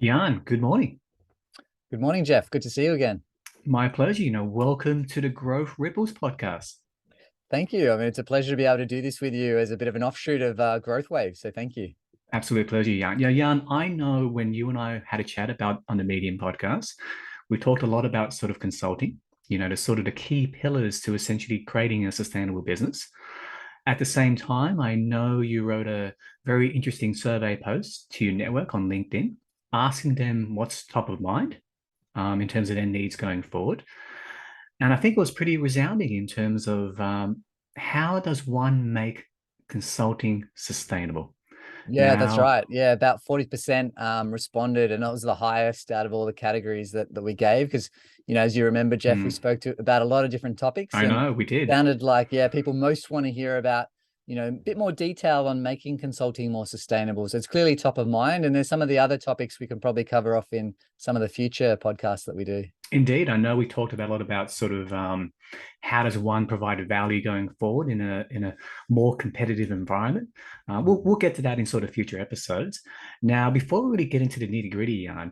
Jan, good morning. Good morning, Jeff. Good to see you again. My pleasure. Welcome to the Growth Ripples podcast. Thank you. I mean, it's a pleasure to be able to do this with you as a bit of an offshoot of Growth Wave. So thank you. Absolute pleasure, Jan. Yeah, Jan, I know when you and I had a chat about on the Medium podcast, we talked a lot about sort of consulting, the sort of the key pillars to essentially creating a sustainable business. At the same time, I know you wrote a very interesting survey post to your network on LinkedIn, asking them what's top of mind in terms of their needs going forward. And I think it was pretty resounding in terms of how does one make consulting sustainable? Yeah, that's Now, right. Yeah, about 40% responded, and that was the highest out of all the categories that we gave. Because, as you remember, Jeff, we hmm, spoke about a lot of different topics, I and know we did. sounded like, yeah, people most want to hear about, a bit more detail on making consulting more sustainable. So it's clearly top of mind. And there's some of the other topics we can probably cover off in some of the future podcasts that we do. Indeed, I know we talked about a lot about sort of how does one provide value going forward in a more competitive environment. We'll get to that in sort of future episodes. Now, before we really get into the nitty gritty, Jan,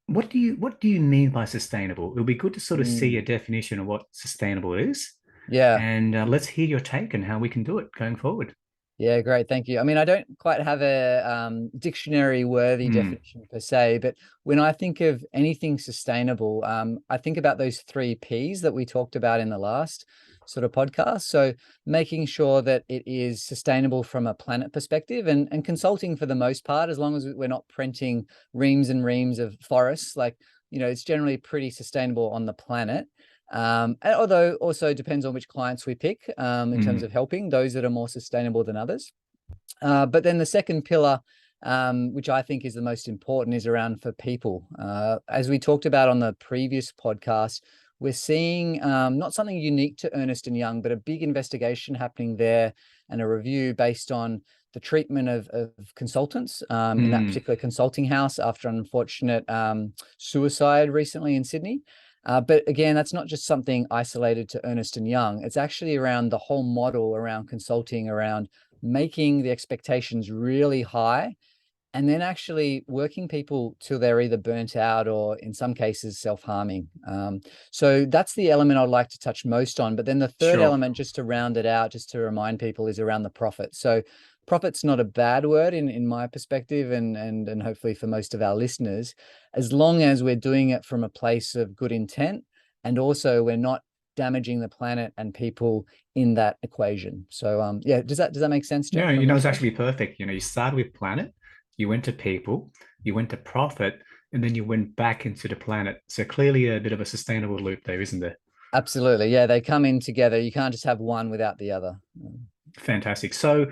what do you mean by sustainable? It'll be good to sort of see a Mm. definition of what sustainable is, Yeah. and let's hear your take on how we can do it going forward. Yeah, great. Thank you. I mean, I don't quite have a dictionary worthy Hmm. definition per se, but when I think of anything sustainable, I think about those three P's that we talked about in the last sort of podcast. So making sure that it is sustainable from a planet perspective and consulting for the most part, as long as we're not printing reams and reams of forests, like, it's generally pretty sustainable on the planet. Although also depends on which clients we pick in terms Hmm. of helping those that are more sustainable than others. But then the second pillar, which I think is the most important, is around for people. As we talked about on the previous podcast, we're seeing not something unique to Ernst and Young, but a big investigation happening there and a review based on the treatment of consultants in that Hmm. particular consulting house after an unfortunate suicide recently in Sydney. But again, that's not just something isolated to Ernst and Young. It's actually around the whole model around consulting, around making the expectations really high and then actually working people till they're either burnt out or in some cases self-harming. So that's the element I'd like to touch most on. But then the third Sure. element, just to round it out, just to remind people, is around the profit. So profit's not a bad word in my perspective, and hopefully for most of our listeners, as long as we're doing it from a place of good intent, and also we're not damaging the planet and people in that equation. So yeah, does that make sense, Jeff, Yeah, from your it's side? actually perfect. You started with planet, you went to people, you went to profit, and then you went back into the planet. So clearly a bit of a sustainable loop there, isn't there? Absolutely. Yeah, they come in together. You can't just have one without the other. Fantastic. So,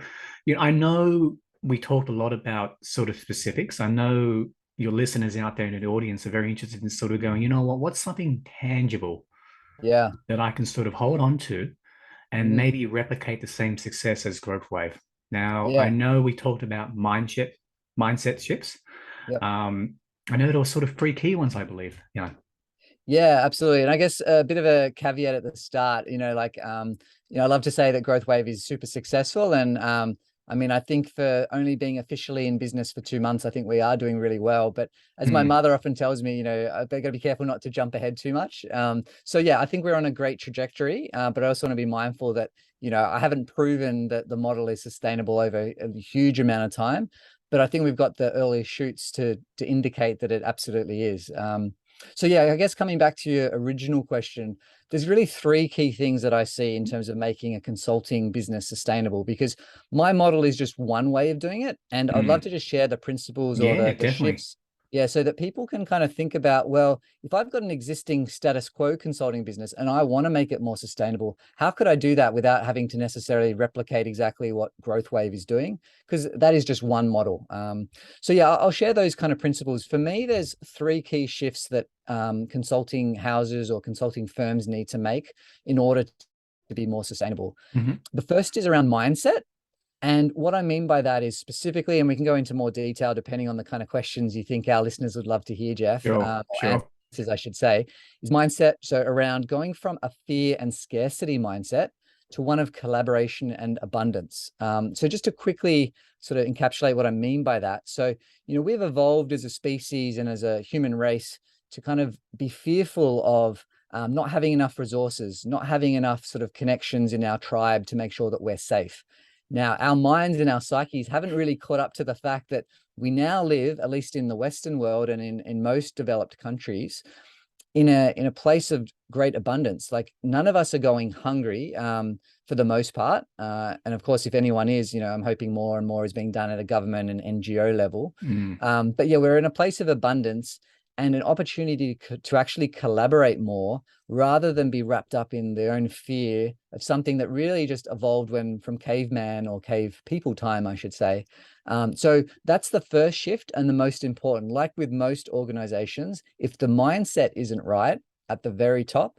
I know we talked a lot about sort of specifics. I know your listeners out there in the audience are very interested in sort of going, you know what's something tangible Yeah. that I can sort of hold on to and Mhm. maybe replicate the same success as Growth Wave. Now, I Yeah. know we talked about mindset shifts. Yep. Um, I know there were sort of three key ones, I believe. Yeah. Yeah, absolutely. And I guess a bit of a caveat at the start, like I love to say that Growth Wave is super successful. And I mean, I think for only being officially in business for 2 months, I think we are doing really well. But as my Hmm. mother often tells me, I've got to be careful not to jump ahead too much. So yeah, I think we're on a great trajectory. But I also want to be mindful that, I haven't proven that the model is sustainable over a huge amount of time. But I think we've got the early shoots to indicate that it absolutely is. So yeah, I guess coming back to your original question, there's really three key things that I see in terms of making a consulting business sustainable, because my model is just one way of doing it. And I'd love Hmm. to just share the principles or Yeah, the definitely. shifts. Yeah, so that people can kind of think about, well, if I've got an existing status quo consulting business and I want to make it more sustainable, how could I do that without having to necessarily replicate exactly what Growth Wave is doing? Because that is just one model. So yeah, I'll share those kind of principles. For me, there's three key shifts that consulting houses or consulting firms need to make in order to be more sustainable. Hmm. The first is around mindset. And what I mean by that is specifically, and we can go into more detail depending on the kind of questions you think our listeners would love to hear, Jeff, Sure, or sure. answers, I should say, is mindset. So around going from a fear and scarcity mindset to one of collaboration and abundance. So just to quickly sort of encapsulate what I mean by that. So, we've evolved as a species and as a human race to kind of be fearful of not having enough resources, not having enough sort of connections in our tribe to make sure that we're safe. Now, our minds and our psyches haven't really caught up to the fact that we now live, at least in the Western world and in most developed countries, in a place of great abundance. Like, none of us are going hungry for the most part. And of course, if anyone is, I'm hoping more and more is being done at a government and NGO level. But yeah, we're in a place of abundance and an opportunity to actually collaborate more rather than be wrapped up in their own fear of something that really just evolved from caveman or cave people time, I should say. So that's the first shift and the most important. Like with most organizations, if the mindset isn't right at the very top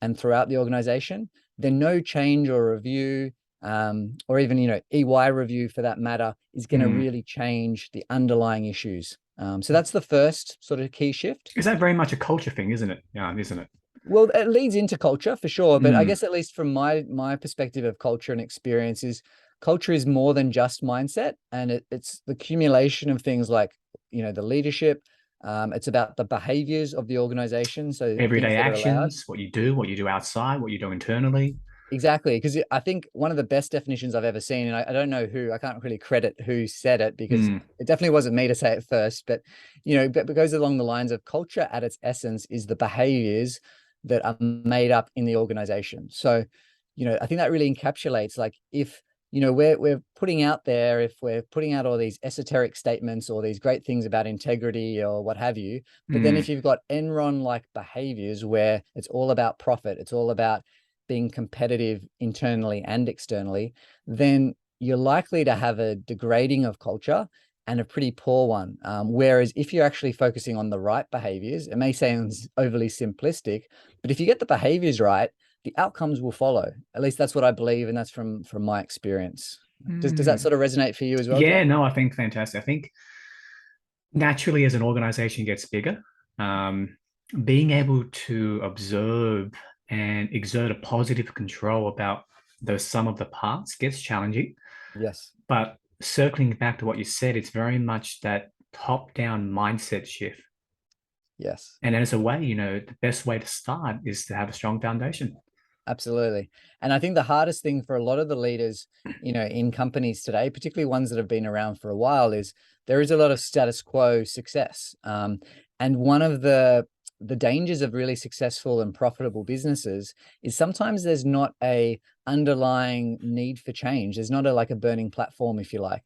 and throughout the organization, then no change or review or even, EY review for that matter is going to really change the underlying issues. So that's the first sort of key shift. Is that very much a culture thing, isn't it? Yeah, isn't it? Well, it leads into culture for sure, but I guess at least from my perspective of culture and experience is culture is more than just mindset, and it's the accumulation of things like, the leadership. It's about the behaviors of the organization, so things Everyday that are allowed. actions, what you do outside, what you do internally. Exactly, because I think one of the best definitions I've ever seen, and I don't know who, I can't really credit who said it because it definitely wasn't me to say it first, but but it goes along the lines of culture at its essence is the behaviors that are made up in the organization. So, I think that really encapsulates, like, if we're putting out there, if we're putting out all these esoteric statements or these great things about integrity or what have you, but then if you've got Enron like behaviors where it's all about profit, it's all about being competitive internally and externally, then you're likely to have a degrading of culture and a pretty poor one. Whereas if you're actually focusing on the right behaviors, it may sound overly simplistic, but if you get the behaviors right, the outcomes will follow. At least that's what I believe, and that's from my experience. Does that sort of resonate for you as well, Yeah, Jeff? no, I think fantastic. I think naturally, as an organization gets bigger, being able to observe and exert a positive control about the sum of the parts gets challenging. Yes. But circling back to what you said, it's very much that top-down mindset shift. Yes. And as a way, the best way to start is to have a strong foundation. Absolutely. And I think the hardest thing for a lot of the leaders, in companies today, particularly ones that have been around for a while, is there is a lot of status quo success. And one of the dangers of really successful and profitable businesses is sometimes there's not a underlying need for change. There's not like a burning platform, if you like.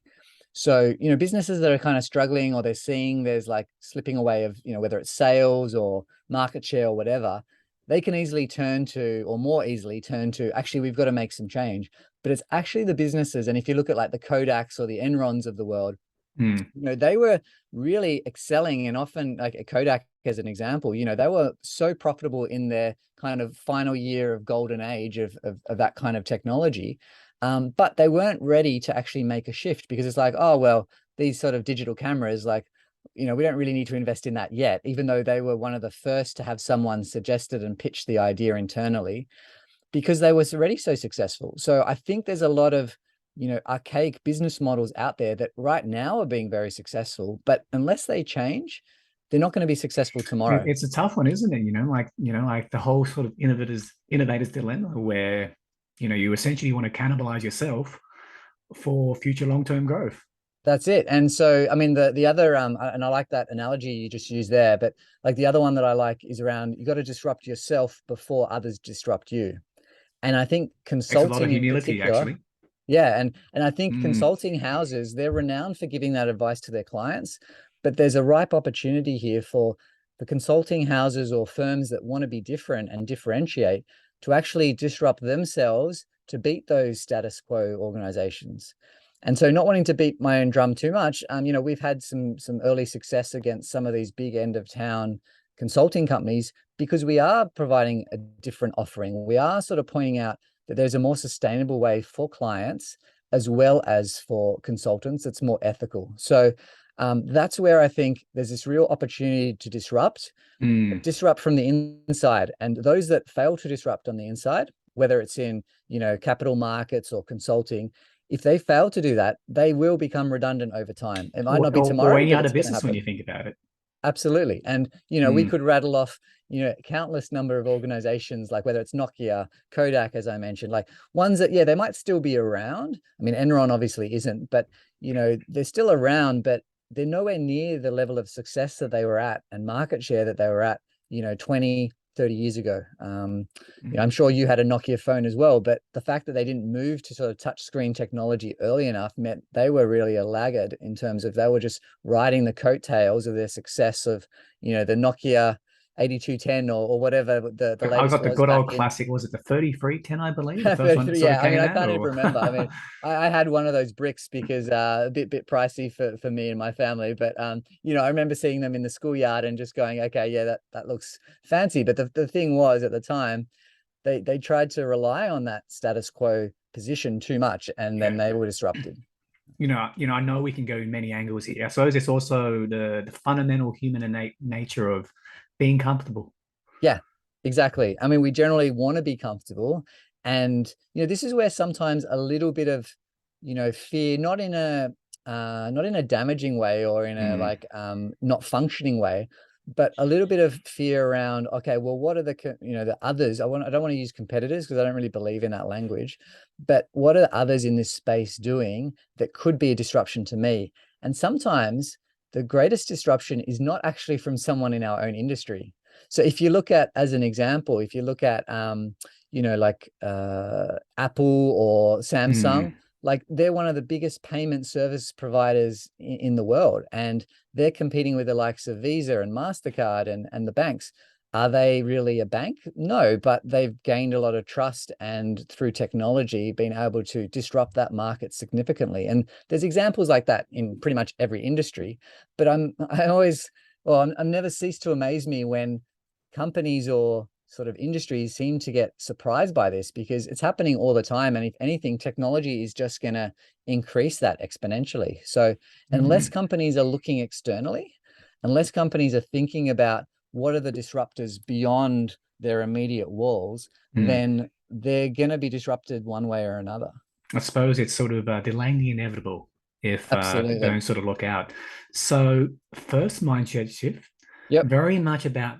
So, businesses that are kind of struggling, or they're seeing there's like slipping away of, whether it's sales or market share or whatever, they can easily turn to, or more easily turn to, actually, we've got to make some change. But it's actually the businesses. And if you look at like the Kodaks or the Enrons of the world, they were really excelling, and often, like a Kodak as an example, they were so profitable in their kind of final year of golden age of that kind of technology. But they weren't ready to actually make a shift because it's like, oh, well, these sort of digital cameras, like, we don't really need to invest in that yet, even though they were one of the first to have someone suggested and pitch the idea internally because they were already so successful. So I think there's a lot of, archaic business models out there that right now are being very successful, but unless they change, they're not going to be successful tomorrow. It's a tough one, isn't it? Like the whole sort of innovators dilemma where, you essentially want to cannibalize yourself for future long-term growth. That's it. And so, I mean, the other, and I like that analogy you just used there, but like the other one that I like is around, you got to disrupt yourself before others disrupt you. And I think Takes a lot of consulting in humility, particular, actually. yeah, and I think consulting houses, they're renowned for giving that advice to their clients, but there's a ripe opportunity here for the consulting houses or firms that want to be different and differentiate to actually disrupt themselves to beat those status quo organizations. And so, not wanting to beat my own drum too much, we've had some early success against some of these big end of town consulting companies because we are providing a different offering. We are sort of pointing out that there's a more sustainable way for clients as well as for consultants that's more ethical. So that's where I think there's this real opportunity to disrupt from the inside. And those that fail to disrupt on the inside, whether it's in, capital markets or consulting, if they fail to do that, they will become redundant over time. It might not be or tomorrow, any but other it's going to business when you happen. think about it. Absolutely. And, we Mm, could rattle off, countless number of organizations, like whether it's Nokia, Kodak, as I mentioned, like ones that, yeah, they might still be around. I mean, Enron obviously isn't, but, they're still around, but they're nowhere near the level of success that they were at and market share that they were at, 20, 30 years ago. I'm mm. sure you had a Nokia phone as well, but the fact that they didn't move to sort of touch screen technology early enough meant they were really a laggard in terms of they were just riding the coattails of their success of, the Nokia 8210 or whatever the I latest got the was good back old in classic. Was it the 3310, I believe, the first one that 33. sort of Yeah, I mean, came I out? can't even Or remember. I mean, I had one of those bricks because a bit pricey for me and my family. But I remember seeing them in the schoolyard and just going, okay, yeah, that looks fancy. But the thing was, at the time, they tried to rely on that status quo position too much, and then yeah, they were disrupted. I know we can go in many angles here. I suppose it's also the fundamental human innate nature of being comfortable. Yeah, exactly. I mean, we generally want to be comfortable. And, this is where sometimes a little bit of, fear, not in a damaging way or in a Mm, like not functioning way, but a little bit of fear around, okay, well, what are the others? I don't want to use competitors because I don't really believe in that language, but what are the others in this space doing that could be a disruption to me? And sometimes the greatest disruption is not actually from someone in our own industry. So if you look at, as an example, if you look at, like Apple or Samsung, mm, like they're one of the biggest payment service providers in the world, and they're competing with the likes of Visa and MasterCard and the banks. Are they really a bank? No, but they've gained a lot of trust and through technology been able to disrupt that market significantly. And there's examples like that in pretty much every industry. But I always, well, I'm never cease to amaze me when companies or sort of industries seem to get surprised by this because it's happening all the time. And if anything, technology is just going to increase that exponentially. So unless mm, companies are looking externally, unless companies are thinking about what are the disruptors beyond their immediate walls, mm. then they're going to be disrupted one way or another. I suppose it's sort of delaying the inevitable if they Absolutely. don't sort of look out. So, first mindset shift, Yep. very much about,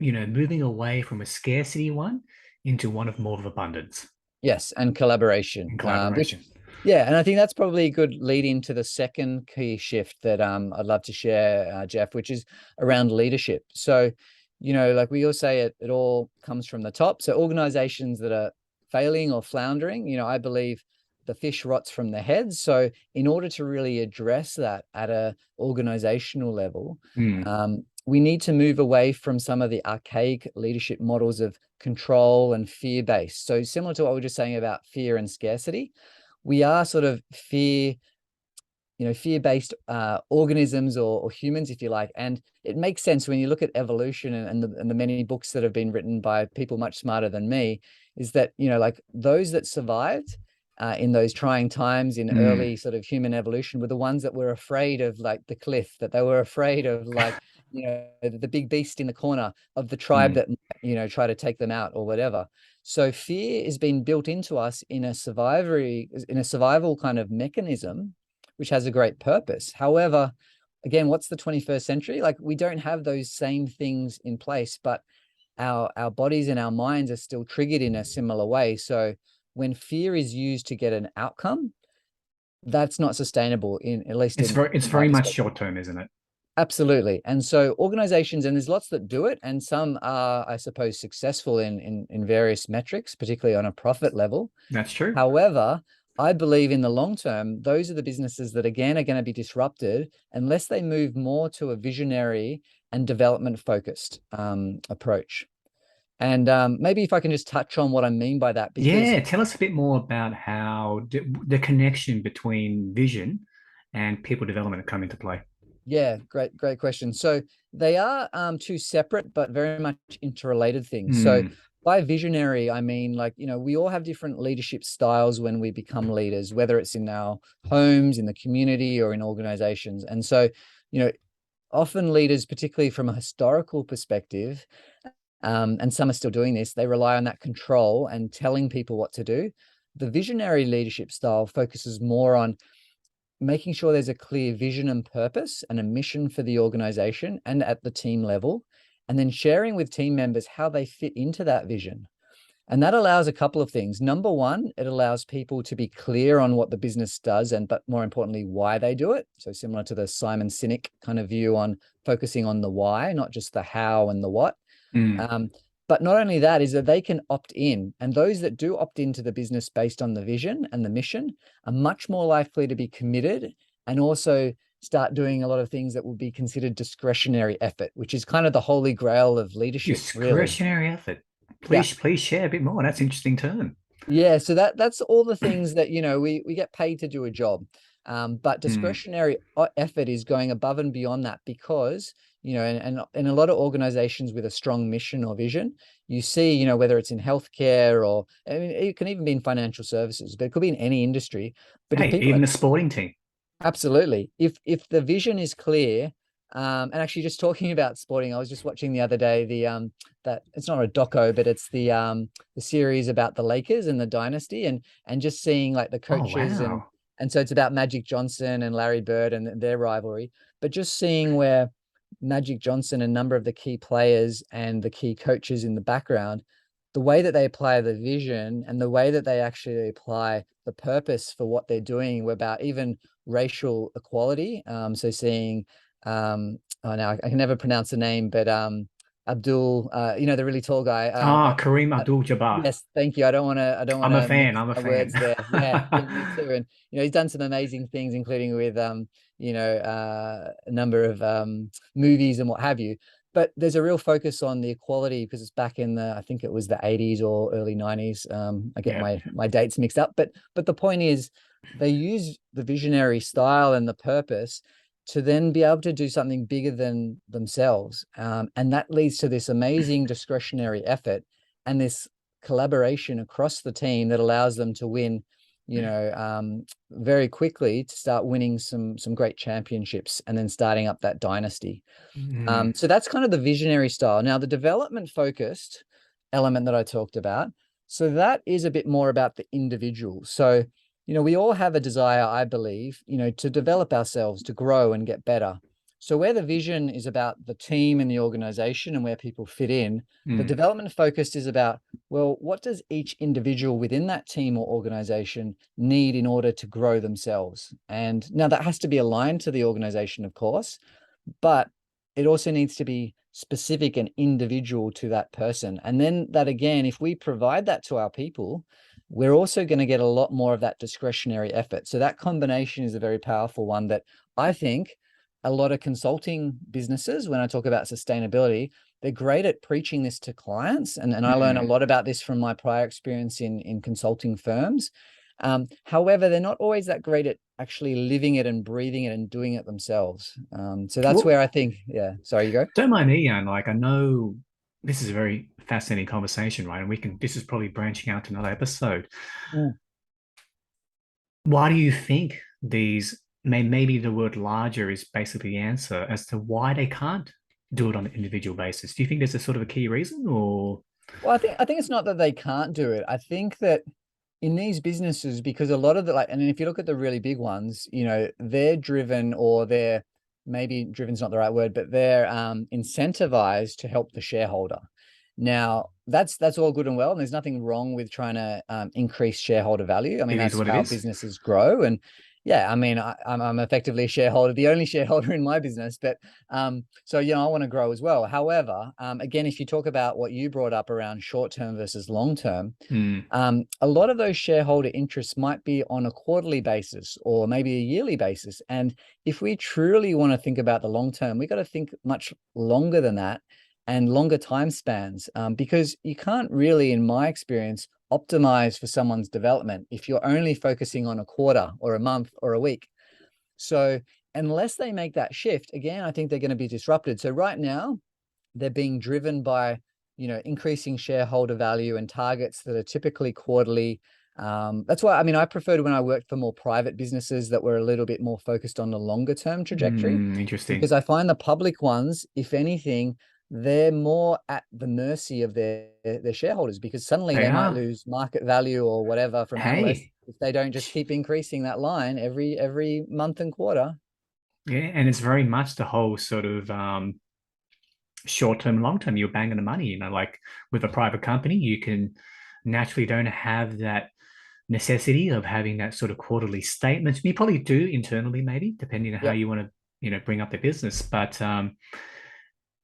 moving away from a scarcity one into one of more of abundance Yes, and collaboration, and which, collaboration. yeah, and I think that's probably a good lead into the second key shift that I'd love to share, Jeff, which is around leadership. So, like we all say, it all comes from the top. So organizations that are failing or floundering, I believe the fish rots from the head. So in order to really address that at a organizational level, Mm, we need to move away from some of the archaic leadership models of control and fear based. So similar to what we were just saying about fear and scarcity, we are sort of fear-based organisms or humans, if you like. And it makes sense when you look at evolution and the many books that have been written by people much smarter than me, is that, like those that survived in those trying times in mm, early sort of human evolution were the ones that were afraid of like the cliff, that they were afraid of like, the big beast in the corner of the tribe mm. that, try to take them out or whatever. So fear is being built into us in a survival kind of mechanism, which has a great purpose. However, again, what's the 21st century? Like we don't have those same things in place, but our bodies and our minds are still triggered in a similar way. So when fear is used to get an outcome, that's not sustainable in at least It's in my very much perspective. short term, isn't it? Absolutely. And so organizations, and there's lots that do it, and some are, I suppose, successful in various metrics, particularly on a profit level. That's true. However, I believe in the long term, those are the businesses that again are going to be disrupted unless they move more to a visionary and development focused approach. And maybe if I can just touch on what I mean by that, because Yeah, tell us a bit more about how the connection between vision and people development come into play. yeah, great question. So they are two separate but very much interrelated things. So Mm, by visionary, I mean like, we all have different leadership styles when we become leaders, whether it's in our homes, in the community, or in organizations. And so, you know, often leaders, particularly from a historical perspective, and some are still doing this. They rely on that control and telling people what to do. The visionary leadership style focuses more on making sure there's a clear vision and purpose and a mission for the organization and at the team level, and then sharing with team members how they fit into that vision. And that allows a couple of things. Number one, it allows people to be clear on what the business does and, but more importantly, why they do it. So similar to the Simon Sinek kind of view on focusing on the why, not just the how and the what. Mm. But not only that, is that they can opt in, and those that do opt into the business based on the vision and the mission are much more likely to be committed and also start doing a lot of things that will be considered discretionary effort, which is kind of the holy grail of leadership, really. Discretionary effort. Yeah. Please share a bit more. That's an interesting term. Yeah, so that's all the things that, you know, we get paid to do a job. But Mm. discretionary effort is going above and beyond that because, you know, and in a lot of organizations with a strong mission or vision, you see, you know, whether it's in healthcare or, I mean, it can even be in financial services, but it could be in any industry. But if Hey, people are even a sporting team. absolutely. If the vision is clear, and actually just talking about sporting, I was just watching the other day that it's not a doco, but it's the series about the Lakers and the dynasty and just seeing like the Oh, coaches wow. and so it's about Magic Johnson and Larry Bird and their rivalry, but just seeing where Magic Johnson and a number of the key players and the key coaches in the background, the way that they apply the vision and the way that they actually apply the purpose for what they're doing about even racial equality. So seeing, oh now I can never pronounce the name, but Abdul, you know, the really tall guy. Ah, Kareem Uh, Abdul-Jabbar. yes, thank you. I don't want I'm a to fan. mince I'm a my fan. words there. Yeah, yeah, me too. And you know, he's done some amazing things, including with you know, a number of movies and what have you. But there's a real focus on the equality because it's back in the, I think it was the 80s or early 90s. I get Yeah. my dates mixed up, but the point is they use the visionary style and the purpose to then be able to do something bigger than themselves. And that leads to this amazing discretionary effort and this collaboration across the team that allows them to win, you know, very quickly to start winning some great championships and then starting up that dynasty. Mm. So that's kind of the visionary style. Now, the development focused element that I talked about. So that is a bit more about the individual. So, you know, we all have a desire, I believe, you know, to develop ourselves, to grow and get better. So where the vision is about the team and the organization and where people fit in, the Mm. development focused is about, well, what does each individual within that team or organization need in order to grow themselves? And now that has to be aligned to the organization, of course, but it also needs to be specific and individual to that person. And then that again, if we provide that to our people, we're also going to get a lot more of that discretionary effort. So that combination is a very powerful one that I think a lot of consulting businesses, when I talk about sustainability, they're great at preaching this to clients. And I learn a Mm. lot about this from my prior experience in consulting firms. However, they're not always that great at actually living it and breathing it and doing it themselves. So that's Well, where I think, yeah, sorry, you go. don't mind me, Ian. Like, I know this is a very fascinating conversation, right? And this is probably branching out to another episode. Mm. Why do you think maybe the word larger is basically the answer as to why they can't do it on an individual basis? Do you think there's a sort of a key reason or? Well, I think it's not that they can't do it. I think that in these businesses, because a lot of the like, and if you look at the really big ones, you know, they're driven or they're maybe driven's not the right word, but they're incentivized to help the shareholder. Now, that's all good and well, and there's nothing wrong with trying to increase shareholder value. I mean, It is that's what it how is. businesses grow, and yeah, I mean, I'm effectively a shareholder, the only shareholder in my business, but so you know, I want to grow as well. However, again, if you talk about what you brought up around short term versus long term, Mm. a lot of those shareholder interests might be on a quarterly basis or maybe a yearly basis. And if we truly want to think about the long term, we got to think much longer than that and longer time spans, because you can't really, in my experience, optimize for someone's development if you're only focusing on a quarter or a month or a week. So unless they make that shift, again, I think they're going to be disrupted. So right now, they're being driven by, you know, increasing shareholder value and targets that are typically quarterly. That's why, I mean, I preferred when I worked for more private businesses that were a little bit more focused on the longer term trajectory, Interesting. because I find the public ones, if anything, they're more at the mercy of their shareholders, because suddenly They they might are. lose market value or whatever from analysts Hey, if they don't just keep increasing that line every month and quarter. yeah, and it's very much the whole sort of short term, long term. You're banging the money. Like with a private company, you can naturally don't have that necessity of having that sort of quarterly statements. You probably do internally, maybe depending on how Yep, you want to, bring up the business. But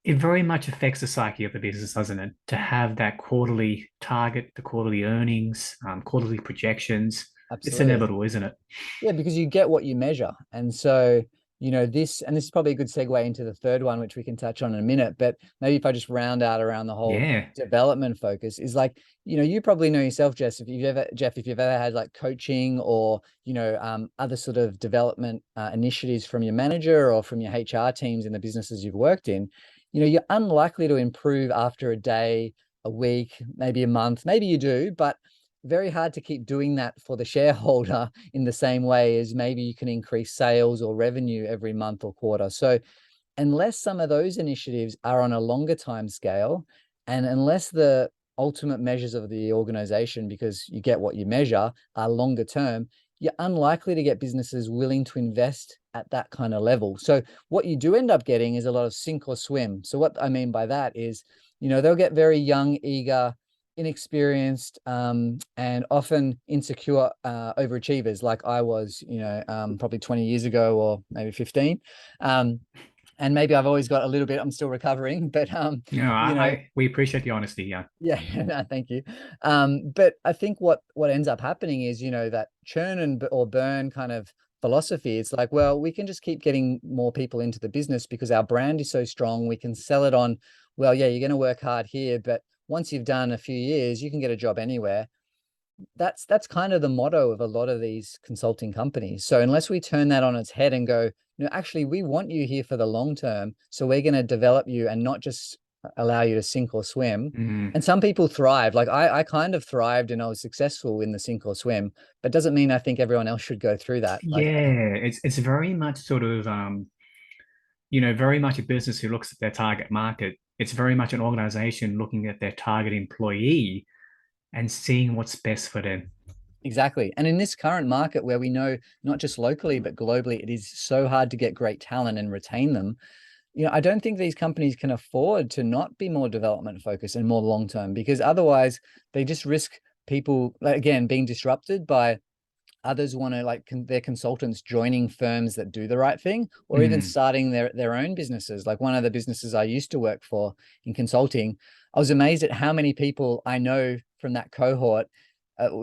it very much affects the psyche of the business, doesn't it? To have that quarterly target, the quarterly earnings, quarterly projections. It's absolutely. inevitable, isn't it? Yeah, because you get what you measure. And so, this is probably a good segue into the third one, which we can touch on in a minute. But maybe if I just round out around the whole Yeah. development focus, is like, you probably know yourself, Jeff, if you've ever had like coaching or, other sort of development initiatives from your manager or from your HR teams in the businesses you've worked in, you're unlikely to improve after a day, a week, maybe a month, maybe you do, but very hard to keep doing that for the shareholder in the same way as maybe you can increase sales or revenue every month or quarter. So unless some of those initiatives are on a longer time scale, and unless the ultimate measures of the organization, because you get what you measure, are longer term, you're unlikely to get businesses willing to invest at that kind of level. So what you do end up getting is a lot of sink or swim. So what I mean by that is, they'll get very young, eager, inexperienced, and often insecure overachievers, like I was, probably 20 years ago or maybe 15. Um, and maybe I've always got a little bit, I'm still recovering, but you know, We appreciate the honesty. Yeah. yeah, no, thank you. But I think what ends up happening is, that churn or burn kind of philosophy. It's like, well, we can just keep getting more people into the business because our brand is so strong. We can sell it on, well, yeah, you're going to work hard here, but once you've done a few years, you can get a job anywhere. That's kind of the motto of a lot of these consulting companies. So unless we turn that on its head and go, actually, we want you here for the long term, so we're going to develop you and not just allow you to sink or swim. Mm. And some people thrive. Like I kind of thrived and I was successful in the sink or swim, but doesn't mean I think everyone else should go through that. Like, Yeah, it's very much sort of very much a business who looks at their target market. It's very much an organization looking at their target employee and seeing what's best for them. exactly. And in this current market where we know not just locally, but globally, it is so hard to get great talent and retain them. I don't think these companies can afford to not be more development focused and more long term, because otherwise they just risk people, like, again, being disrupted by others want to, like, their consultants joining firms that do the right thing, or even Mm. starting their own businesses. Like one of the businesses I used to work for in consulting, I was amazed at how many people I know from that cohort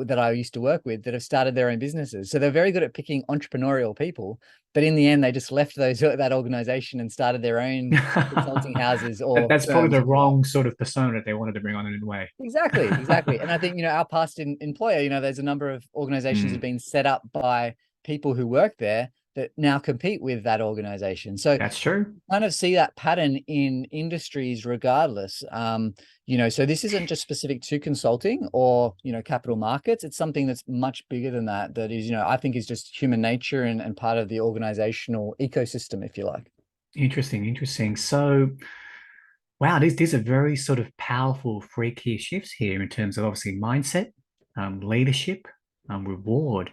that I used to work with that have started their own businesses. So they're very good at picking entrepreneurial people, but in the end, they just left that organization and started their own consulting houses or That's probably firms, the if you like. wrong sort of persona that they wanted to bring on in a way. Exactly, exactly. And I think, our past employer, there's a number of organizations that have Mm. been set up by people who work there that now compete with that organization. So That's true. kind of see that pattern in industries regardless. So this isn't just specific to consulting or, capital markets. It's something that's much bigger than that, that is, I think is just human nature and part of the organizational ecosystem, if you like. Interesting, interesting. So, wow, these are very sort of powerful three key shifts here in terms of obviously mindset, leadership, reward.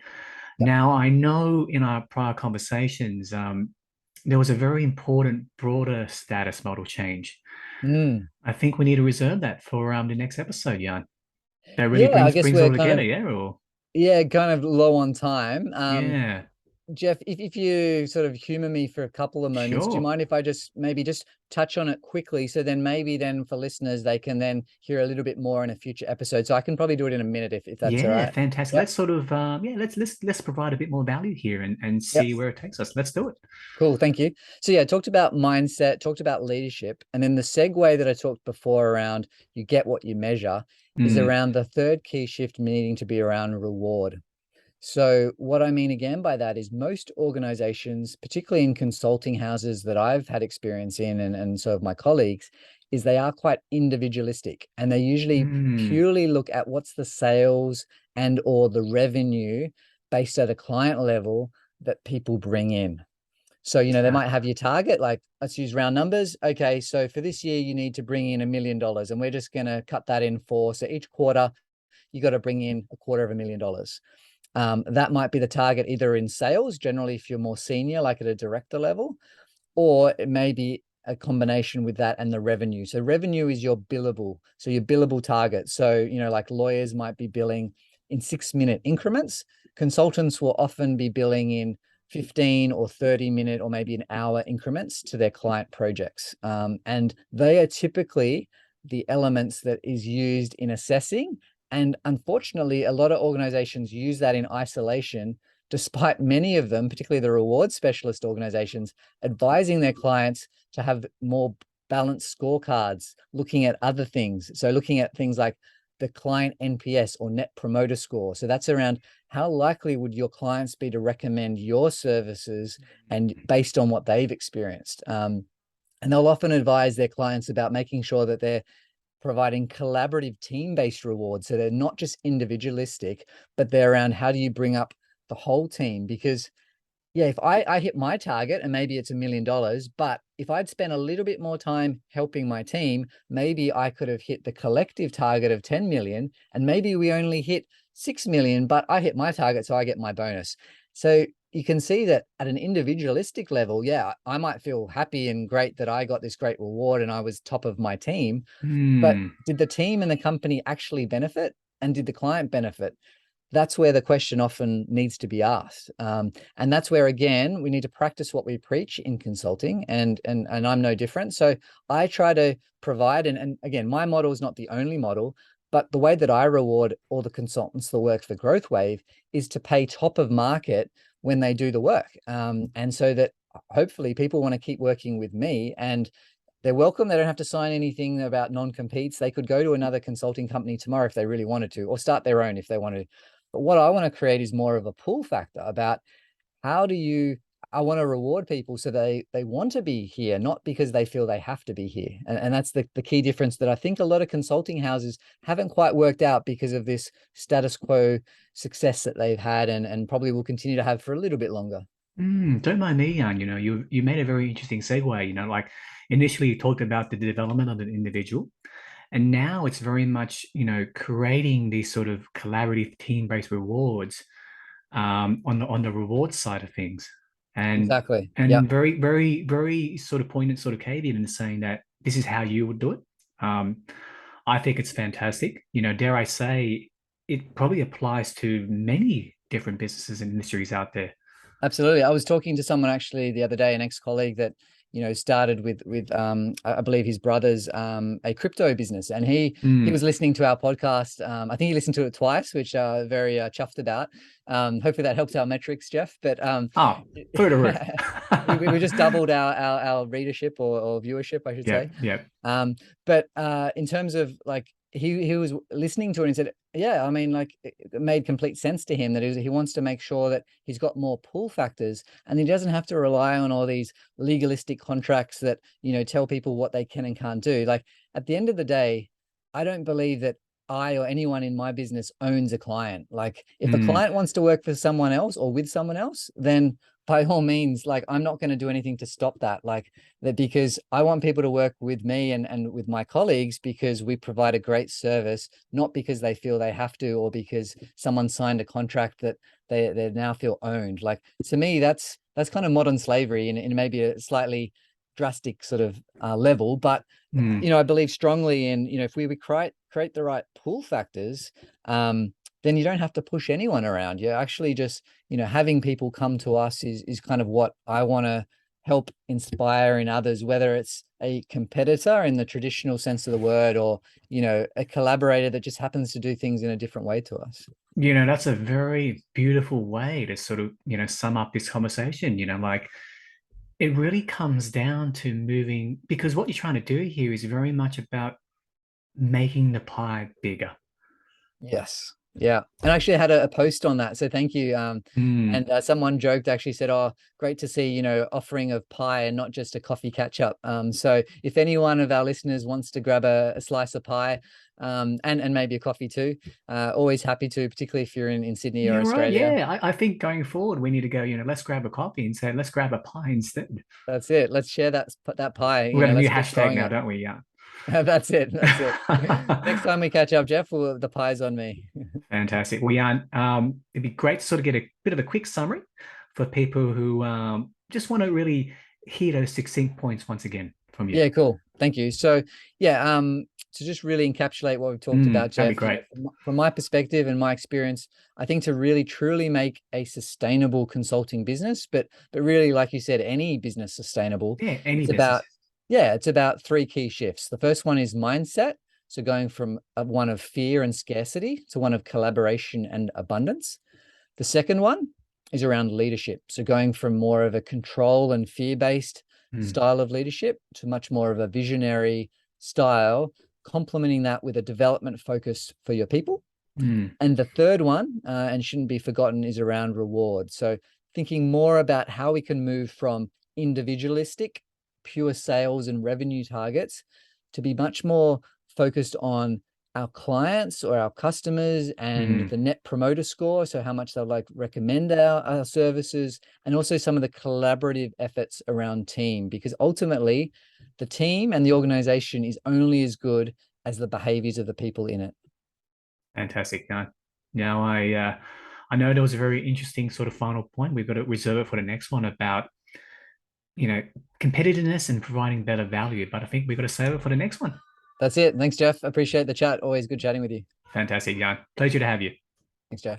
Yep. Now, I know in our prior conversations, there was a very important broader status model change. Mm. I think we need to reserve that for the next episode, Jan. That really Yeah, I brings guess brings it we're all kind together, of, yeah? Or yeah, kind of low on time. yeah, Jeff, if you sort of humor me for a couple of moments, do you sure. mind if I just maybe just touch on it quickly? So then maybe then for listeners, they can then hear a little bit more in a future episode. So I can probably do it in a minute if that's all Yeah, right. fantastic. Yep. Let's sort of let's provide a bit more value here and Yep. see where it takes us. Let's do it. Cool. Thank you. So yeah, talked about mindset, talked about leadership, and then the segue that I talked before around you get what you measure is Mm, around the third key shift needing to be around reward. So what I mean again by that is most organizations, particularly in consulting houses that I've had experience in and so have my colleagues, is they are quite individualistic, and they usually mm, purely look at what's the sales and or the revenue based at a client level that people bring in. So, they might Ah, have your target, like let's use round numbers. Okay, so for this year, you need to bring in $1 million, and we're just going to cut that in four. So each quarter, you got to bring in $250,000. That might be the target either in sales, generally, if you're more senior, like at a director level, or it may be a combination with that and the revenue. So revenue is your billable, so your billable target. So, like lawyers might be billing in 6-minute increments. Consultants will often be billing in 15 or 30-minute or maybe an hour increments to their client projects. And they are typically the elements that is used in assessing. And unfortunately, a lot of organizations use that in isolation, despite many of them, particularly the reward specialist organizations, advising their clients to have more balanced scorecards, looking at other things. So looking at things like the client NPS or net promoter score. So that's around how likely would your clients be to recommend your services and based on what they've experienced. And they'll often advise their clients about making sure that they're providing collaborative team-based rewards. So they're not just individualistic, but they're around how do you bring up the whole team? Because yeah, if I hit my target and maybe it's $1 million, but if I'd spent a little bit more time helping my team, maybe I could have hit the collective target of 10 million, and maybe we only hit 6 million, but I hit my target, so I get my bonus. So you can see that at an individualistic level, yeah, I might feel happy and great that I got this great reward and I was top of my team. But hmm. did the team and the company actually benefit? And did the client benefit? That's where the question often needs to be asked. And that's where, again, we need to practice what we preach in consulting. And I'm no different. So I try to provide, and again, my model is not the only model, but the way that I reward all the consultants that work for Growth Wave is to pay top of market when they do the work. And so that hopefully people want to keep working with me, and they're welcome. They don't have to sign anything about non-competes. They could go to another consulting company tomorrow if they really wanted to, or start their own if they wanted. But what I want to create is more of a pull factor about how do you, I want to reward people so they want to be here, not because they feel they have to be here. And that's the key difference that I think a lot of consulting houses haven't quite worked out because of this status quo success that they've had, and probably will continue to have for a little bit longer. Don't mind me, Jan. You made a very interesting segue. Like initially you talked about the development of an individual, and now it's very much, creating these sort of collaborative team-based rewards on the reward side of things, and Exactly. Yep. and very very very sort of poignant sort of caveat in saying that this is how you would do it. Um, I think it's fantastic. Dare I say, it probably applies to many different businesses and industries out there. Absolutely. I was talking to someone actually the other day, an ex-colleague that, started with I believe his brother's a crypto business, and he Mm. was listening to our podcast. I think he listened to it twice, which very chuffed about. Hopefully that helps our metrics, Jeff. But Oh, through the roof. we just doubled our readership or viewership, I should Yeah, say. yeah. But in terms of like he was listening to it and said, yeah, I mean, like it made complete sense to him that he wants to make sure that he's got more pull factors and he doesn't have to rely on all these legalistic contracts that, tell people what they can and can't do. Like at the end of the day, I don't believe that I or anyone in my business owns a client. Like if a Mm. client wants to work for someone else or with someone else, then by all means, like I'm not going to do anything to stop that. Like that, because I want people to work with me and with my colleagues because we provide a great service, not because they feel they have to or because someone signed a contract that they now feel owned. Like to me, that's kind of modern slavery in maybe a slightly drastic sort of level. But Mm. I believe strongly in, if we create the right pull factors, then you don't have to push anyone around. You're actually just, having people come to us is kind of what I want to help inspire in others, whether it's a competitor in the traditional sense of the word or, a collaborator that just happens to do things in a different way to us. That's a very beautiful way to sort of, sum up this conversation. Like it really comes down to moving, because what you're trying to do here is very much about making the pie bigger. Yes. Yeah. And I actually had a post on that. So thank you. Mm. And someone joked, actually said, "Oh, great to see, offering of pie and not just a coffee catch up." So if any one of our listeners wants to grab a slice of pie, and maybe a coffee too, always happy to, particularly if you're in Sydney or Yeah, right. Australia. Yeah, I think going forward, we need to go, let's grab a coffee and say, let's grab a pie instead. That's it. Let's share that pie, We've got a new let's get hashtag growing now, it. don't we? Yeah. That's it. That's it. Next time we catch up, Jeff, the pie's on me. Fantastic. We are, it'd be great to sort of get a bit of a quick summary for people who just want to really hear those succinct points once again from you. Yeah, cool. Thank you. So, yeah, to just really encapsulate what we've talked about, That'd be Jeff, great. from my perspective and my experience, I think to really truly make a sustainable consulting business, but really, like you said, any business sustainable, Yeah, any it's business. about yeah, it's about three key shifts. The first one is mindset. So going from one of fear and scarcity to one of collaboration and abundance. The second one is around leadership. So going from more of a control and fear-based Mm, style of leadership to much more of a visionary style, complementing that with a development focus for your people. mm, And the third one, and shouldn't be forgotten, is around reward. So thinking more about how we can move from individualistic, pure sales and revenue targets to be much more focused on our clients or our customers and mm. the net promoter score. So how much they'll like recommend our services, and also some of the collaborative efforts around team, because ultimately the team and the organization is only as good as the behaviors of the people in it. Fantastic. Now I know there was a very interesting sort of final point. We've got to reserve it for the next one about, you know, competitiveness and providing better value. But I think we've got to save it for the next one. That's it. Thanks, Jeff. Appreciate the chat. Always good chatting with you. Fantastic, Jan. Pleasure to have you. Thanks, Jeff.